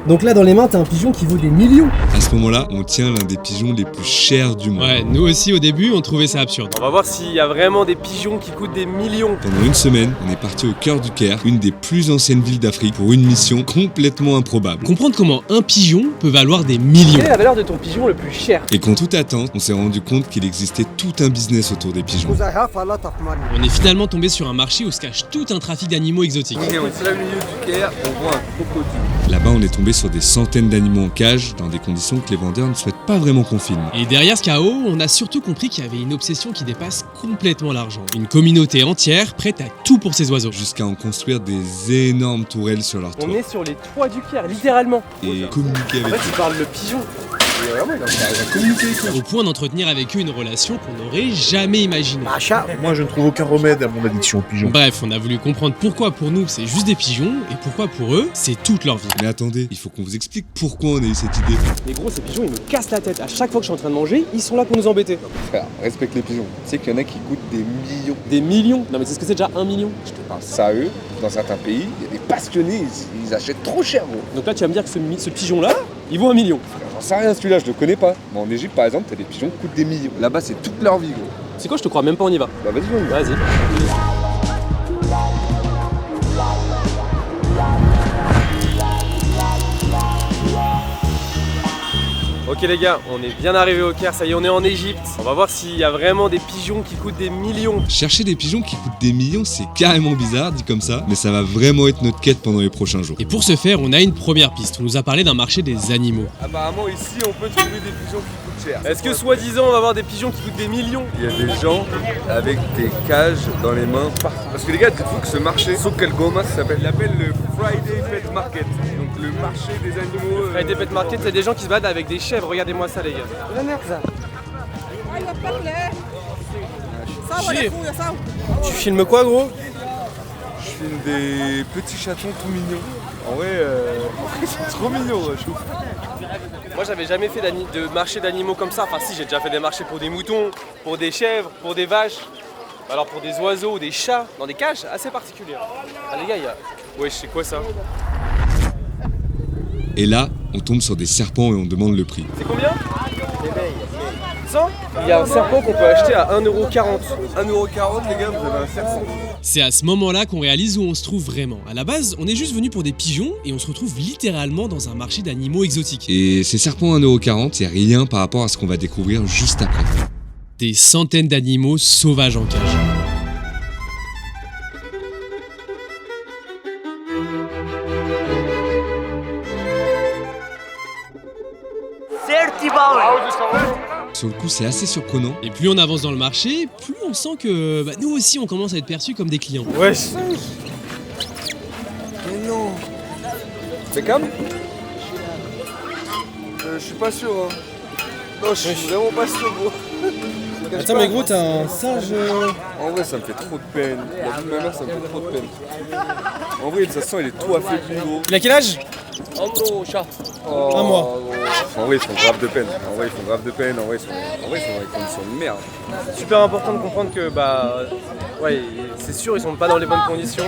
Donc là, dans les mains, t'as un pigeon qui vaut des millions. À ce moment-là, on tient l'un des pigeons les plus chers du monde. Ouais, nous aussi au début, on trouvait ça absurde. On va voir s'il y a vraiment des pigeons qui coûtent des millions. Pendant une semaine, on est parti au cœur du Caire, une des plus anciennes villes d'Afrique, pour une mission complètement improbable. Comprendre comment un pigeon peut valoir des millions. Quelle est la valeur de ton pigeon le plus cher? Et contre toute attente, on s'est rendu compte qu'il existait tout un business autour des pigeons. On est finalement tombé sur un marché où se cache tout un trafic d'animaux exotiques. On est au milieu du Caire, on voit un crocodile. Là-bas, on est tombé sur des centaines d'animaux en cage, dans des conditions que les vendeurs ne souhaitent pas vraiment qu'on filme. Et derrière ce chaos, on a surtout compris qu'il y avait une obsession qui dépasse complètement l'argent. Une communauté entière prête à tout pour ces oiseaux. Jusqu'à en construire des énormes tourelles sur leur toit. On est sur les toits du Caire, littéralement. Et communiquer En avec fait, eux. tu parles le pigeon. Et vraiment, il a communiqué avec eux. Au point d'entretenir avec eux une relation qu'on n'aurait jamais imaginée. Moi, je ne trouve aucun remède à mon addiction aux pigeons. Bref, on a voulu comprendre pourquoi pour nous c'est juste des pigeons et pourquoi pour eux c'est toute leur vie. Mais attendez, il faut qu'on vous explique pourquoi on a eu cette idée. Mais gros, ces pigeons, ils me cassent la tête. À chaque fois que je suis en train de manger, ils sont là pour nous embêter. Frère, respecte les pigeons. Tu sais qu'il y en a qui coûtent des millions. Des millions. Non, mais c'est ce que c'est déjà 1 million. Je te parle sérieux, dans certains pays, il y a des passionnés, ils achètent trop cher, gros. Donc là, tu vas me dire que ce pigeon-là, il vaut 1 million. J'en sais rien, celui-là, je le connais pas. Mais en Égypte, par exemple, t'as des pigeons qui coûtent des millions. Là-bas, c'est toute leur vie, gros. C'est quoi, je te crois même pas, on y va. Bah vas-y, on y va. Vas-y. Ok les gars, on est bien arrivé au Caire, ça y est, on est en Égypte. On va voir s'il y a vraiment des pigeons qui coûtent des millions. Chercher des pigeons qui coûtent des millions, c'est carrément bizarre dit comme ça, mais ça va vraiment être notre quête pendant les prochains jours. Et pour ce faire, on a une première piste. On nous a parlé d'un marché des animaux. Apparemment, ici, on peut trouver des pigeons qui coûtent cher. Est-ce que soi-disant on va avoir des pigeons qui coûtent des millions? Il y a des gens avec des cages dans les mains partout. Parce que les gars, dites-vous que ce marché, Souk El Goma, ça s'appelle, il l'appelle le Friday Pet Market. Donc le marché des animaux. Friday Pet Market, c'est des gens qui se baladent avec des chèvres, regardez-moi ça les gars. Tu filmes quoi gros? Je filme des petits chatons tout mignons. En vrai, c'est trop mignon, je trouve. Moi j'avais jamais fait de marché d'animaux comme ça. Enfin si, j'ai déjà fait des marchés pour des moutons, pour des chèvres, pour des vaches. Alors pour des oiseaux, des chats, dans des cages assez particulières. Ah les gars, il y a... Ouais, c'est quoi ça? Et là, on tombe sur des serpents et on demande le prix. C'est combien? 100? Il y a un serpent qu'on peut acheter à 1,40€. 1,40€, les gars, vous avez un serpent. C'est à ce moment-là qu'on réalise où on se trouve vraiment. À la base, on est juste venu pour des pigeons et on se retrouve littéralement dans un marché d'animaux exotiques. Et ces serpents à 1,40€, c'est rien par rapport à ce qu'on va découvrir juste après. Des centaines d'animaux sauvages en cage. Sur le coup, c'est assez surprenant. Et plus on avance dans le marché, plus on sent que nous aussi on commence à être perçus comme des clients. Wesh. Mais non. C'est comme je suis pas sûr, hein. Non, je suis vraiment pas sûr, gros. Attends, mais gros, t'as un singe. En vrai, ça me fait trop de peine. La vie de ma mère, ça me fait trop de peine. En vrai, de toute façon, il est tout affaibli, gros. Il a quel âge? Oh, Un mois. En vrai, ils font grave de peine. En vrai, ils font grave de peine. En vrai, ils sont dans des conditions de merde. Super important de comprendre que ouais, c'est sûr ils sont pas dans les bonnes conditions.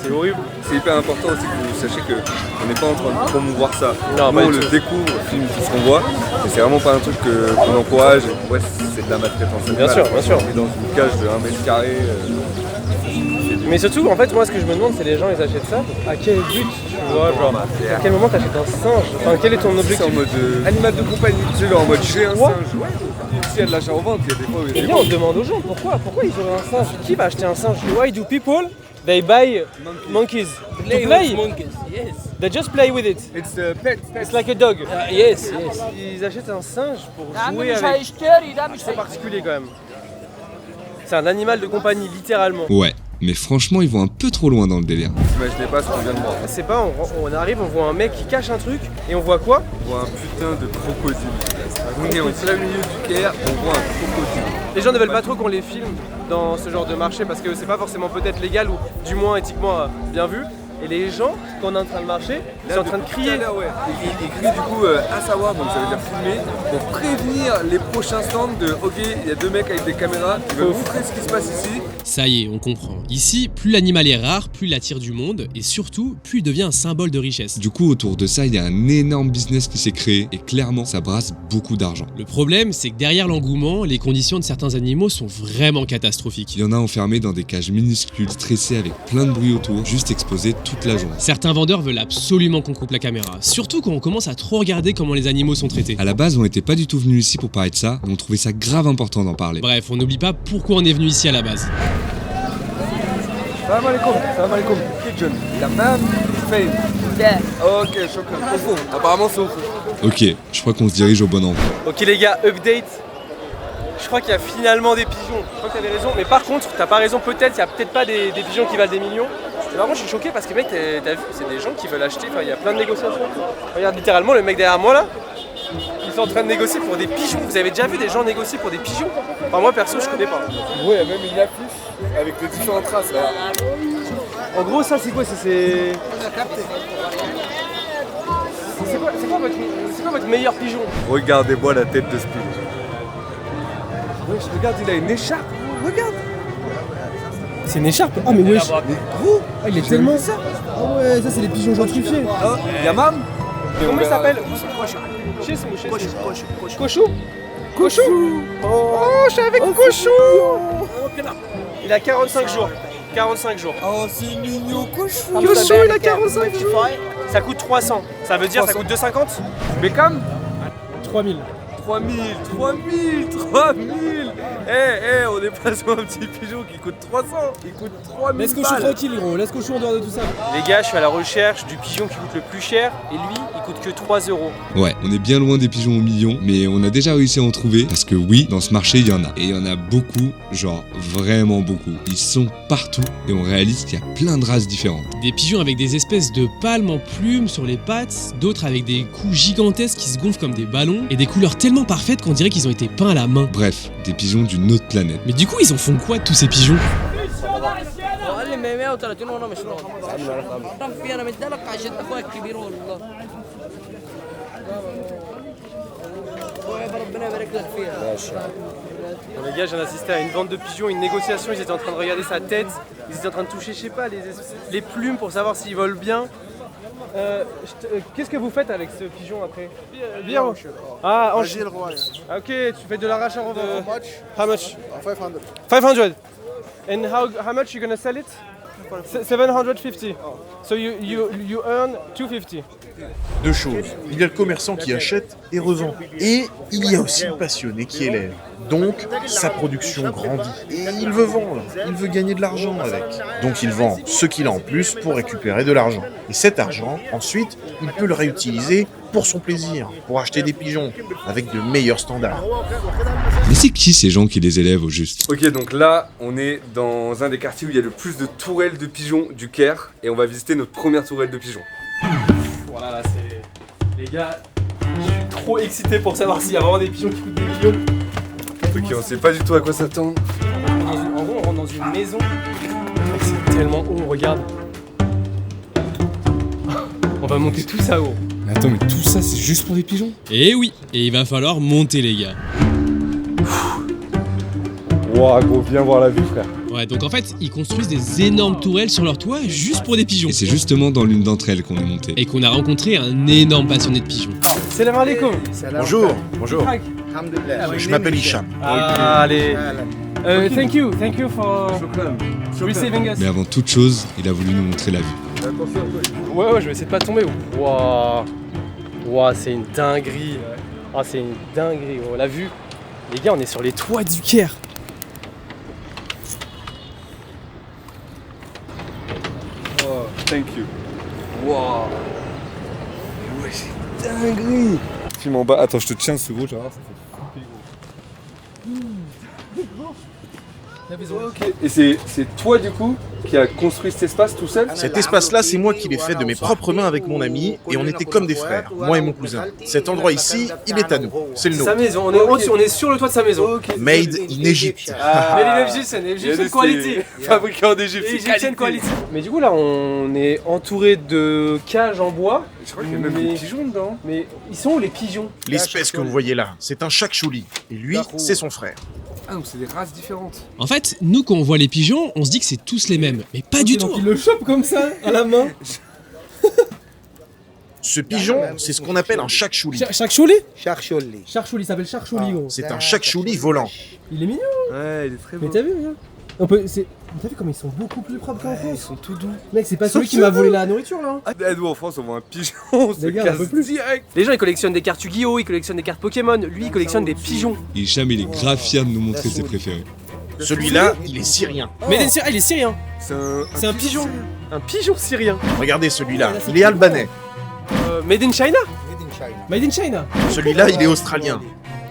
C'est horrible. C'est hyper important aussi que vous sachiez qu'on n'est pas en train de promouvoir ça. Non, nous, on le découvre, film, tout ce qu'on voit. Et c'est vraiment pas un truc qu'on encourage. Et ouais, c'est de la maltraitance. Bien sûr, bien sûr. On est dans une cage de 1 mètre carré. Mais surtout, en fait, moi, ce que je me demande, c'est les gens, ils achètent ça. À quel but, tu vois, genre, à quel moment t'achètes un singe? Enfin, quel est ton C'est objectif? en mode animal de compagnie. Tu sais, genre en mode j'ai un Quoi? singe. Ouais. S'il y a de l'achat en vente, il y a des fois où il y a Et des bien, on demande aux gens pourquoi ils auraient un singe? Qui va acheter un singe? Why do people they buy monkeys? To play? Yes. They just play with it. It's a pet. It's like a dog. Yes. Ils achètent un singe pour يا عم jouer مش avec. هيشتري ده مش C'est particulier quand même. C'est un animal de compagnie, littéralement. Ouais, mais franchement, ils vont un peu trop loin dans le délire. Imaginez pas ce qu'on vient de voir. C'est pas, on arrive, on voit un mec qui cache un truc et on voit quoi? On voit un putain de crocodile. On est au plein milieu du Caire, on voit un crocodile. Les gens ne veulent pas trop qu'on les filme dans ce genre de marché parce que c'est pas forcément peut-être légal ou du moins éthiquement bien vu. Et les gens, quand on est en train de marcher, ils sont en train de crier. Ouais. Ils crient du coup à savoir, donc ça veut dire filmer, pour prévenir les prochains stands de ok, il y a deux mecs avec des caméras, ils veulent montrer ce qui se passe ici. Ça y est, on comprend. Ici, plus l'animal est rare, plus il attire du monde, et surtout, plus il devient un symbole de richesse. Du coup, autour de ça, il y a un énorme business qui s'est créé et clairement, ça brasse beaucoup d'argent. Le problème, c'est que derrière l'engouement, les conditions de certains animaux sont vraiment catastrophiques. Il y en a enfermés dans des cages minuscules, stressés avec plein de bruit autour, juste exposés toute la journée. Certains vendeurs veulent absolument qu'on coupe la caméra, surtout quand on commence à trop regarder comment les animaux sont traités. À la base, on n'était pas du tout venus ici pour parler de ça, mais on trouvait ça grave important d'en parler. Bref, on n'oublie pas pourquoi on est venu ici à la base. Salam alaikum. Pigeon. Tamam. Fame. Ok, shukran. Au fond. Apparemment, c'est au fond. Ok, je crois qu'on se dirige au bon endroit. Ok les gars, update. Je crois qu'il y a finalement des pigeons. Je crois que t'avais raison. Mais par contre, t'as pas raison, peut-être, il y a peut-être pas des pigeons qui valent des millions. Mais par contre, je suis choqué parce que mec, t'as vu, c'est des gens qui veulent acheter. Enfin, il y a plein de négociations. Regarde littéralement le mec derrière moi là. Ils sont en train de négocier pour des pigeons. Vous avez déjà vu des gens négocier pour des pigeons? Enfin, moi perso, je connais pas. Ouais, il y a même une affiche avec les différentes races là. En gros, ça c'est quoi? C'est quoi votre meilleur pigeon? Regardez-moi la tête de ce pigeon. Ouais, je regarde, il a une écharpe. Regarde. C'est une écharpe. Ah, mais wesh. Mais gros. Ah, il est tellement ça. Ah ouais, ça, c'est les pigeons gentrifiés. Oh, Yamam. Comment il s'appelle? Cochou. Cochou. Oh, je suis avec Cochou. Il a 45 jours. 45 jours. Oh, c'est mignon, Cochou. Cochou, il a 45 jours. Ça coûte 300. Ça veut dire ça coûte 250? Beckham. 3000. 3000. On est pas sur un petit pigeon qui coûte 300. Il coûte 3000 Laisse Cochou tranquille, gros. Laisse Cochou en dehors de tout ça. Les gars, je suis à la recherche du pigeon qui coûte le plus cher. Et lui, il coûte que 3 €. Ouais, on est bien loin des pigeons au million, mais on a déjà réussi à en trouver, parce que oui, dans ce marché, il y en a. Et il y en a beaucoup, genre vraiment beaucoup. Ils sont partout, et on réalise qu'il y a plein de races différentes. Des pigeons avec des espèces de palmes en plumes sur les pattes, d'autres avec des coups gigantesques qui se gonflent comme des ballons, et des couleurs tellement parfaites qu'on dirait qu'ils ont été peints à la main. Bref, des pigeons d'une autre planète. Mais du coup, ils en font quoi tous ces pigeons? قال لي 130 وانا مشروع رب في انا مدالك عشان اخويا الكبير والله ربنا يبارك لك فيها. Bon, les gars, j'ai assisté à une vente de pigeons, une négociation. Ils étaient en train de regarder sa tête. Ils étaient en train de toucher, je sais pas, les plumes pour savoir s'ils volent bien. Qu'est-ce que vous faites avec ce pigeon après? Bien. Ah, ok, tu fais de l'arrache à revente. How much? 500. And how much you gonna sell it? 750. So you earn 250. Deux choses. Il y a le commerçant qui achète et revend. Et il y a aussi le passionné qui élève. Donc, sa production grandit. Et il veut vendre. Il veut gagner de l'argent avec. Donc, il vend ce qu'il a en plus pour récupérer de l'argent. Et cet argent, ensuite, il peut le réutiliser pour son plaisir, pour acheter des pigeons avec de meilleurs standards. Mais c'est qui ces gens qui les élèvent au juste? Ok, donc là, on est dans un des quartiers où il y a le plus de tourelles de pigeons du Caire. Et on va visiter notre première tourelle de pigeons. Voilà, là, c'est... Les gars, je suis trop excité pour savoir s'il y a vraiment des pigeons qui coûtent des millions. Ok, on sait pas du tout à quoi s'attendre. En gros, on rentre dans une maison. C'est tellement haut, regarde. On va monter tout ça haut. Mais attends, mais tout ça, c'est juste pour des pigeons? Et oui, et il va falloir monter les gars. Ouah, gros, viens voir la vue, frère. Ouais, donc en fait, ils construisent des énormes tourelles sur leur toit juste pour des pigeons. Et c'est justement dans l'une d'entre elles qu'on est monté. Et qu'on a rencontré un énorme passionné de pigeons. Salam alaikum. Bonjour, bonjour. Je m'appelle Hicham. Allez. Thank you for receiving us. Mais avant toute chose, il a voulu nous montrer la vue. Ouais, je vais essayer de pas tomber. Waouh, c'est une dinguerie. Ah, c'est une dinguerie. On l'a vu. Les gars, on est sur les toits du Caire. Oh, thank you. Waouh. Ouais, c'est dinguerie. Filme en bas. Attends, je te tiens ce gros, genre. Ça fait Ok. Et c'est toi du coup qui a construit cet espace tout seul? Cet espace-là, c'est moi qui l'ai fait de mes propres mains avec mon ami et on était comme des frères, moi et mon cousin. Cet endroit ici, il est à nous, c'est le Sa nôtre. maison, on est au-dessus, on est sur le toit de sa maison. Made in Egypt. Mais l'Egyptian quality. Fabriqué en Égypte. Egyptian quality. Mais du coup là, on est entouré de cages en bois. Je crois qu'il y a même des pigeons dedans. Mais ils sont où les pigeons? L'espèce que vous voyez là, c'est un chakchouli et lui, c'est son frère. Ah donc c'est des races différentes. En fait, nous quand on voit les pigeons, on se dit que c'est tous les mêmes, mais pas du tout. Donc il le chope comme ça, à la main. Ce pigeon, c'est ce qu'on appelle un chakchouli. Charchouli Charchouli. Charchouli, il s'appelle Charchouli, gros. C'est un chakchouli volant. Il est mignon. Ouais, il est très beau. Mais t'as vu, regarde. T'as vu comme ils sont beaucoup plus propres qu'en Ils France. sont tout doux. Mec, c'est pas celui qui m'a volé la nourriture là. Ah, nous en France on voit un pigeon, on se Les gars, on casse peut plus. direct. Les gens ils collectionnent des cartes Yu-Gi-Oh, ils collectionnent des cartes Pokémon, lui il collectionne des pigeons. Hicham, il est grave fier de nous montrer ses préférés. Celui-là, il est syrien. Mais il est syrien. C'est un pigeon. Un pigeon syrien. Regardez celui-là, il est albanais. Made in China. Made in China. Celui-là, il est australien.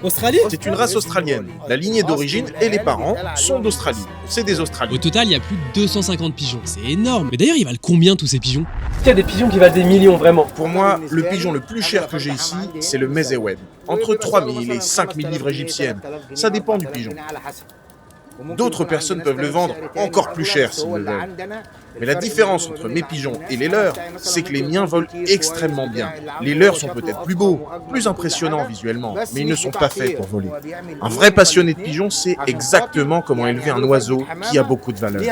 Australie. C'est une race australienne. La lignée d'origine et les parents sont d'Australie. C'est des Au Australiens. total, il y a plus de 250 pigeons, c'est énorme. Mais d'ailleurs, ils valent combien tous ces pigeons? Il y a des pigeons qui valent des millions vraiment. Pour moi, le pigeon le plus cher que j'ai ici, c'est le mezewed. Entre 3000 et 5000 livres égyptiennes. Ça dépend du pigeon. D'autres personnes peuvent le vendre encore plus cher s'ils le veulent. Mais la différence entre mes pigeons et les leurs, c'est que les miens volent extrêmement bien. Les leurs sont peut-être plus beaux, plus impressionnants visuellement, mais ils ne sont pas faits pour voler. Un vrai passionné de pigeons sait exactement comment élever un oiseau qui a beaucoup de valeur.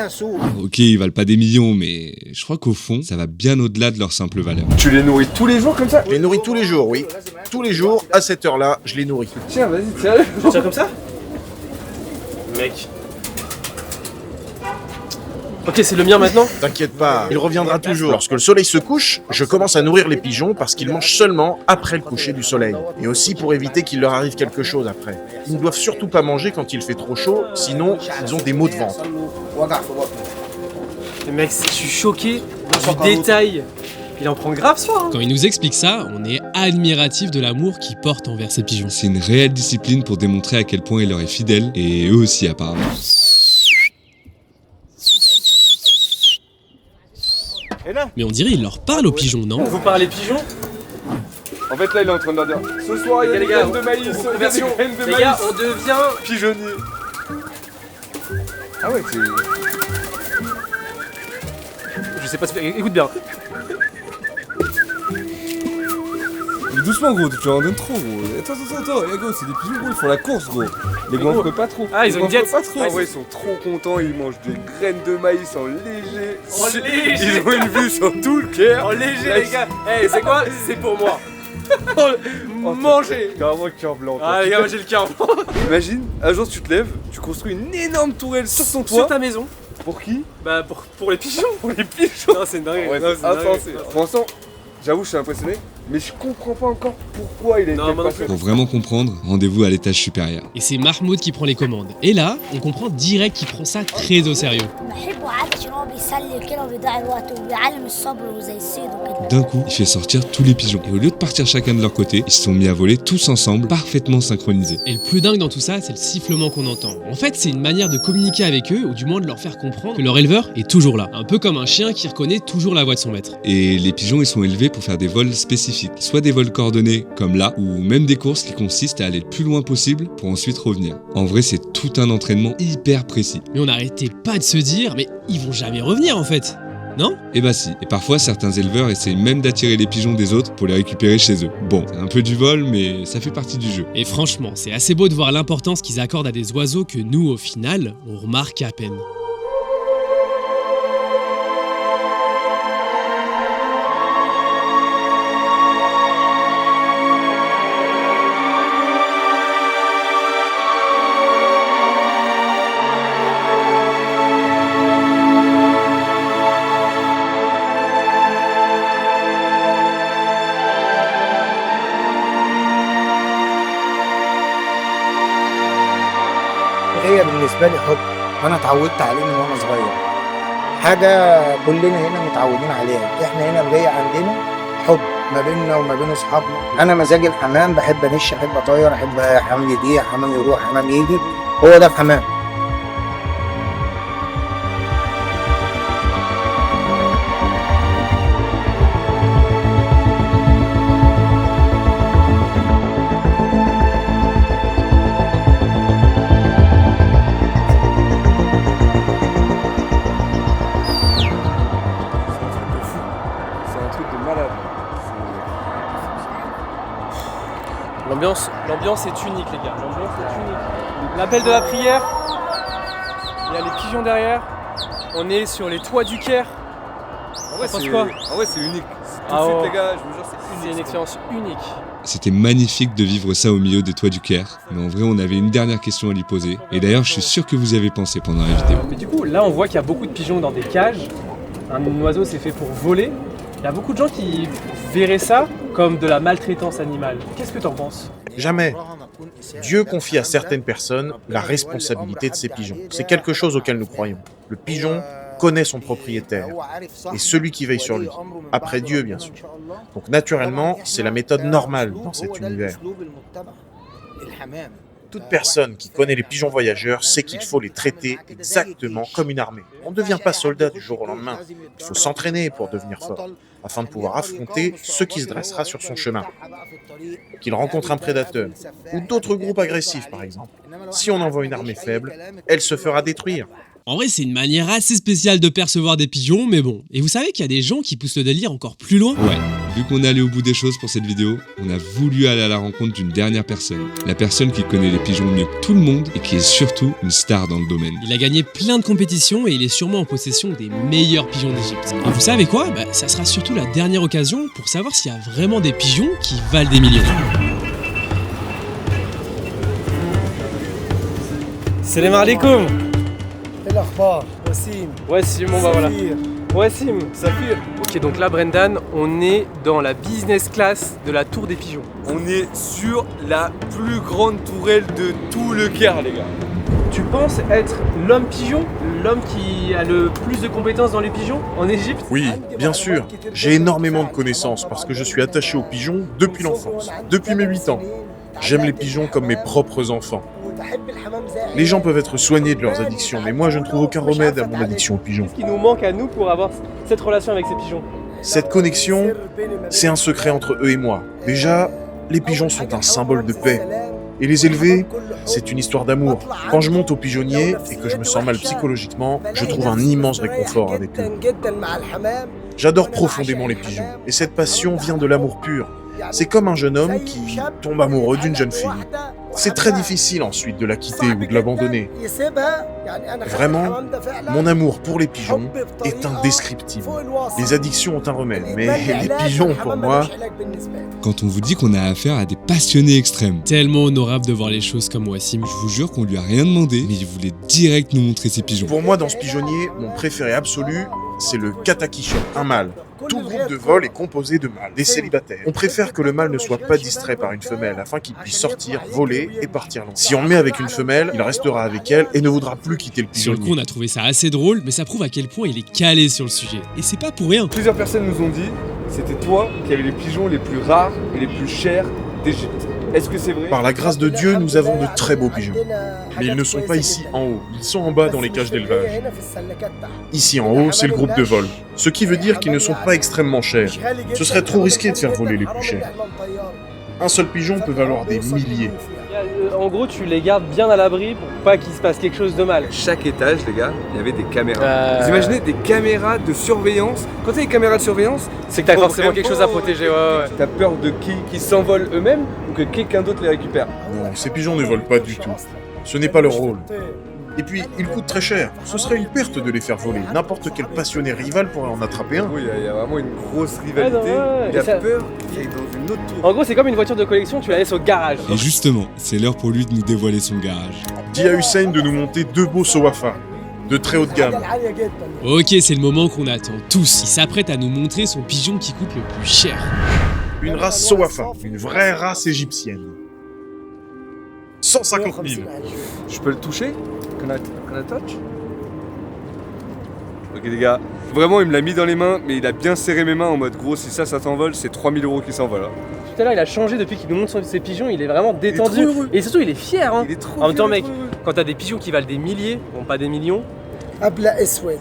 Ok, ils valent pas des millions, mais je crois qu'au fond, ça va bien au-delà de leur simple valeur. Tu les nourris tous les jours comme ça? Je les nourris tous les jours, oui. Tous les jours, à cette heure-là, je les nourris. Tiens, vas-y, tiens. Je tiens comme ça. Mec. Ok, c'est le mien maintenant. T'inquiète pas, il reviendra toujours. Lorsque le soleil se couche, je commence à nourrir les pigeons parce qu'ils mangent seulement après le coucher du soleil. Et aussi pour éviter qu'il leur arrive quelque chose après. Ils ne doivent surtout pas manger quand il fait trop chaud, sinon ils ont des maux de ventre. Mais mec, je suis choqué du détail. Il en prend grave soin. Hein. Quand il nous explique ça, on est admiratif de l'amour qu'il porte envers ces pigeons. C'est une réelle discipline pour démontrer à quel point il leur est fidèle, et eux aussi apparemment. Mais on dirait il leur parle aux pigeons, non? Vous parlez pigeons? En fait là il est en train de leur dire ce soir il y a des graines de maïs, Conversion. des graines de Les maïs. gars, on devient Pigeonnier. Ah ouais, c'est... Je sais pas si... Écoute bien. Mais doucement gros, tu en donnes trop gros. Attends, eh, gros, c'est des pigeons gros, ils font la course gros. Les gros, on peut pas trop. Ah, ils ont une diète. pas trop. Ah ouais, ils sont trop contents, ils mangent des graines de maïs en léger. En léger. Ils ont une vue sur tout le Caire. En léger les gars. Eh, c'est quoi? C'est pour moi. Manger. Carrément cœur blanc. Ah les gars, moi j'ai le cœur. Imagine, un jour tu te lèves, tu construis une énorme tourelle sur ton toit. Sur ta maison. Pour qui? Bah pour les pigeons. Pour les pigeons. Non, c'est une dingue. Ouais, Non, c'est attends, dingue. pour l'instant, j'avoue, je suis impressionné, mais je comprends pas encore pourquoi il a été Non, moi non pas fait. Pour vraiment comprendre, rendez-vous à l'étage supérieur. Et c'est Mahmoud qui prend les commandes. Et là, on comprend direct qu'il prend ça très au sérieux. بحبه عادي عشان هو بيسلي كده وبيضيع الوقت وبيعلم الصبر وزي الصيد وكده. D'un coup, il fait sortir tous les pigeons. Et au lieu de partir chacun de leur côté, ils se sont mis à voler tous ensemble, parfaitement synchronisés. Et le plus dingue dans tout ça, c'est le sifflement qu'on entend. En fait, c'est une manière de communiquer avec eux, ou du moins de leur faire comprendre que leur éleveur est toujours là. Un peu comme un chien qui reconnaît toujours la voix de son maître. Et les pigeons, ils sont élevés pour faire des vols spécifiques. Soit des vols coordonnés, comme là, ou même des courses qui consistent à aller le plus loin possible pour ensuite revenir. En vrai, c'est tout un entraînement hyper précis. Mais on n'arrêtait pas de se dire, mais ils vont jamais revenir en fait. Non? Et bah si, et parfois certains éleveurs essayent même d'attirer les pigeons des autres pour les récupérer chez eux. Bon, c'est un peu du vol, mais ça fait partie du jeu. Et franchement, c'est assez beau de voir l'importance qu'ils accordent à des oiseaux que nous, au final, on remarque à peine. هي بالنسبة لي حب وأنا اتعودت عليه من وأنا صغير. حاجة كلنا هنا متعودين عليها، إحنا هنا الجاي عندنا حب ما بيننا وما بين أصحابنا. أنا مزاجي الحمام، بحب أنش، أحب أطير، أحب حمام يضيع، حمام يروح، حمام يجي، هو ده الحمام. L'ambiance est unique, les gars. L'ambiance est unique. L'appel de la prière, il y a les pigeons derrière. On est sur les toits du Caire. En vrai, c'est unique. Tout de suite, les gars, je vous jure, c'est unique. C'est une expérience unique. C'était magnifique de vivre ça au milieu des toits du Caire. Mais en vrai, on avait une dernière question à lui poser. Et d'ailleurs, je suis sûr que vous y avez pensé pendant la vidéo. Mais du coup, là, on voit qu'il y a beaucoup de pigeons dans des cages. Un oiseau, c'est fait pour voler. Il y a beaucoup de gens qui verraient ça comme de la maltraitance animale. Qu'est-ce que t'en penses? Jamais. Dieu confie à certaines personnes la responsabilité de ces pigeons. C'est quelque chose auquel nous croyons. Le pigeon connaît son propriétaire et celui qui veille sur lui, après Dieu bien sûr. Donc naturellement, c'est la méthode normale dans cet univers. Toute personne qui connaît les pigeons voyageurs sait qu'il faut les traiter exactement comme une armée. On ne devient pas soldat du jour au lendemain. Il faut s'entraîner pour devenir fort, afin de pouvoir affronter ce qui se dressera sur son chemin. Qu'il rencontre un prédateur, ou d'autres groupes agressifs par exemple. Si on envoie une armée faible, elle se fera détruire. En vrai, c'est une manière assez spéciale de percevoir des pigeons, mais bon. Et vous savez qu'il y a des gens qui poussent le délire encore plus loin? Ouais, vu qu'on est allé au bout des choses pour cette vidéo, on a voulu aller à la rencontre d'une dernière personne. La personne qui connaît les pigeons mieux que tout le monde et qui est surtout une star dans le domaine. Il a gagné plein de compétitions et il est sûrement en possession des meilleurs pigeons d'Égypte. Et vous savez quoi? Ça sera surtout la dernière occasion pour savoir s'il y a vraiment des pigeons qui valent des millions. Salam alaikum. Wassim. Wassim, bon bah voilà. Wassim, Safir. Ok, donc là, Brendan, on est dans la business class de la Tour des Pigeons. On est sur la plus grande tourelle de tout le Caire, les gars. Tu penses être l'homme pigeon? L'homme qui a le plus de compétences dans les pigeons en Égypte? Oui, bien sûr. J'ai énormément de connaissances parce que je suis attaché aux pigeons depuis l'enfance, depuis mes 8 ans. J'aime les pigeons comme mes propres enfants. Les gens peuvent être soignés de leurs addictions, mais moi je ne trouve aucun remède à mon addiction aux pigeons. Qu'est-ce qui nous manque à nous pour avoir cette relation avec ces pigeons? Cette connexion, c'est un secret entre eux et moi. Déjà, les pigeons sont un symbole de paix. Et les élever, c'est une histoire d'amour. Quand je monte au pigeonnier et que je me sens mal psychologiquement, je trouve un immense réconfort avec eux. J'adore profondément les pigeons, et cette passion vient de l'amour pur. C'est comme un jeune homme qui tombe amoureux d'une jeune fille. C'est très difficile ensuite de la quitter ou de l'abandonner. Vraiment, mon amour pour les pigeons est indescriptible. Les addictions ont un remède, mais les pigeons, pour moi... Quand on vous dit qu'on a affaire à des passionnés extrêmes. Tellement honorable de voir les choses comme Wassim. Je vous jure qu'on lui a rien demandé, mais il voulait direct nous montrer ses pigeons. Pour moi, dans ce pigeonnier, mon préféré absolu, c'est le katakishon, un mâle. Tout groupe de vol est composé de mâles, des célibataires. On préfère que le mâle ne soit pas distrait par une femelle afin qu'il puisse sortir, voler et partir loin. Si on le met avec une femelle, il restera avec elle et ne voudra plus quitter le Sur pigeonnier. le coup, on a trouvé ça assez drôle, mais ça prouve à quel point il est calé sur le sujet. Et c'est pas pour rien. Plusieurs personnes nous ont dit c'était toi qui avais les pigeons les plus rares et les plus chers d'Égypte. Est-ce que c'est vrai? Par la grâce de Dieu, nous avons de très beaux pigeons. Mais ils ne sont pas ici en haut, ils sont en bas dans les cages d'élevage. Ici en haut, c'est le groupe de vol. Ce qui veut dire qu'ils ne sont pas extrêmement chers. Ce serait trop risqué de faire voler les plus chers. Un seul pigeon peut valoir des milliers. En gros, tu les gardes bien à l'abri pour pas qu'il se passe quelque chose de mal. Chaque étage, les gars, il y avait des caméras. Vous imaginez des caméras de surveillance? Quand tu as des caméras de surveillance, C'est que t'as forcément quelque chose à protéger, ouais. T'as peur de qui s'envolent eux-mêmes ou que quelqu'un d'autre les récupère? Non, ces pigeons ne volent pas du tout. Ce n'est pas leur rôle. Et puis, ils coûtent très cher. Ce serait une perte de les faire voler. N'importe quel passionné rival pourrait en attraper un. Oui, il y a vraiment une grosse rivalité. Il a peur d'aller dans une autre tour. En gros, c'est comme une voiture de collection, tu la laisses au garage. Et justement, c'est l'heure pour lui de nous dévoiler son garage. Dis à Hussein de nous monter 2 beaux Sowafa, de très haute gamme. Ok, c'est le moment qu'on attend tous. Il s'apprête à nous montrer son pigeon qui coûte le plus cher. Une race Sowafa, une vraie race égyptienne. 150 000. Je peux le toucher? Can I touch? Ok les gars, vraiment il me l'a mis dans les mains, mais il a bien serré mes mains en mode gros si ça t'envole, c'est 3000 € qui s'envolent. Tout à l'heure, il a changé depuis qu'il nous montre ses pigeons, il est vraiment détendu. trop heureux. Et surtout, il est fier. Hein. Il est trop En même temps, fier, mec, trop heureux. quand t'as des pigeons qui valent des milliers, bon, pas des millions. أبلة أسود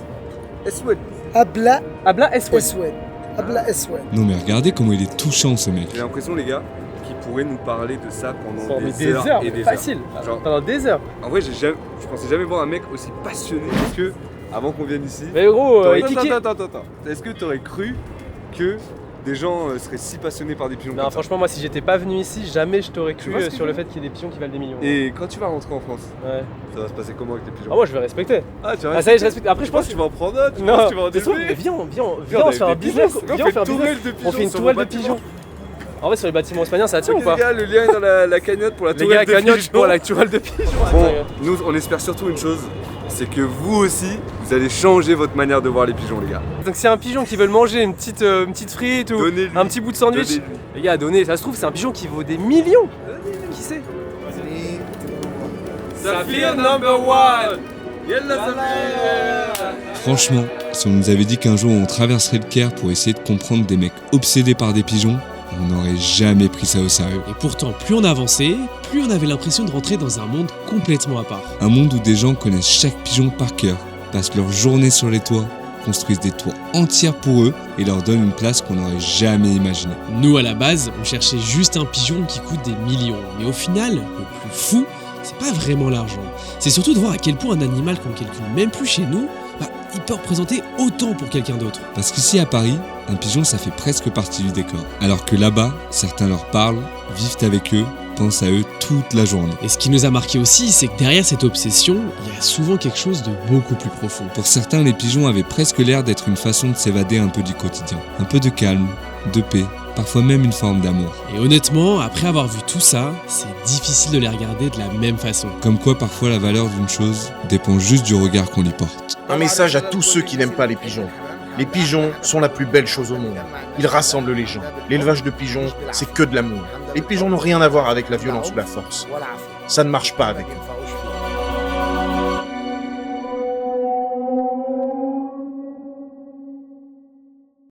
Eswed. أبلة Abla Eswed. أسود أبلة أسود. Non mais regardez comment il est touchant ce mec. J'ai l'impression les gars qu'il pourrait nous parler de ça pendant Bon, mais des heures et des facile. heures. Genre, Pendant des heures. en vrai je pensais jamais voir un mec aussi passionné parce que avant qu'on vienne ici. Mais gros, t'aurais- Kiki. Attends. Est-ce que t'aurais cru que des gens seraient si passionnés par des pigeons Non, comme franchement, moi, si j'étais pas venu ici, jamais je t'aurais cru vois ce que sur je le fait qu'il y ait des pigeons qui valent des millions. ça. Et quand tu vas rentrer en France, Ouais. ça va se passer comment avec les pigeons? Ah, moi, je vais respecter. Ah, tu vas Ah, ça y est, je respecte. Après, je pense que tu vas en prendre un, tu Non, penses que tu vas en mais développer. viens, on on se fait un des business. pigeons. Viens, On fait un une tourelle business. de pigeons. On fait une sur tourelle vos de bâtiments. pigeons. En vrai, sur les bâtiments espagnols, ça attire ou Ok, pas? les gars, le lien est dans la cagnotte pour la Les tourelle gars, de cagnotte pigeons. pour la tourelle de pigeons. Bon, nous, on espère surtout une chose, c'est que vous aussi, vous allez changer votre manière de voir les pigeons, les gars. Donc, c'est un pigeon qui veut le manger, une petite frite ou Donnez-lui. un petit bout de sandwich. Donnez-lui. Les gars, donnez, ça se trouve, c'est un pigeon qui vaut des millions. Qui sait? Safir number one. Yalla Safir. Franchement, si on nous avait dit qu'un jour on traverserait le Caire pour essayer de comprendre des mecs obsédés par des pigeons, on n'aurait jamais pris ça au sérieux. Et pourtant, plus on avançait, plus on avait l'impression de rentrer dans un monde complètement à part. Un monde où des gens connaissent chaque pigeon par cœur, passent leur journée sur les toits, construisent des toits entières pour eux et leur donnent une place qu'on n'aurait jamais imaginée. Nous, à la base, on cherchait juste un pigeon qui coûte des millions. Mais au final, le plus fou, c'est pas vraiment l'argent. C'est surtout de voir à quel point un animal qu'on ne calcule même plus chez nous, il peut représenter autant pour quelqu'un d'autre. Parce qu'ici à Paris, un pigeon ça fait presque partie du décor. Alors que là-bas, certains leur parlent, vivent avec eux, pensent à eux toute la journée. Et ce qui nous a marqué aussi, c'est que derrière cette obsession, il y a souvent quelque chose de beaucoup plus profond. Pour certains, les pigeons avaient presque l'air d'être une façon de s'évader un peu du quotidien. Un peu de calme, de paix, parfois même une forme d'amour. Et honnêtement, après avoir vu tout ça, c'est difficile de les regarder de la même façon. Comme quoi parfois la valeur d'une chose dépend juste du regard qu'on y porte. Un message à tous ceux qui n'aiment pas les pigeons. Les pigeons sont la plus belle chose au monde. Ils rassemblent les gens. L'élevage de pigeons, c'est que de l'amour. Les pigeons n'ont rien à voir avec la violence ou la force. Ça ne marche pas avec eux.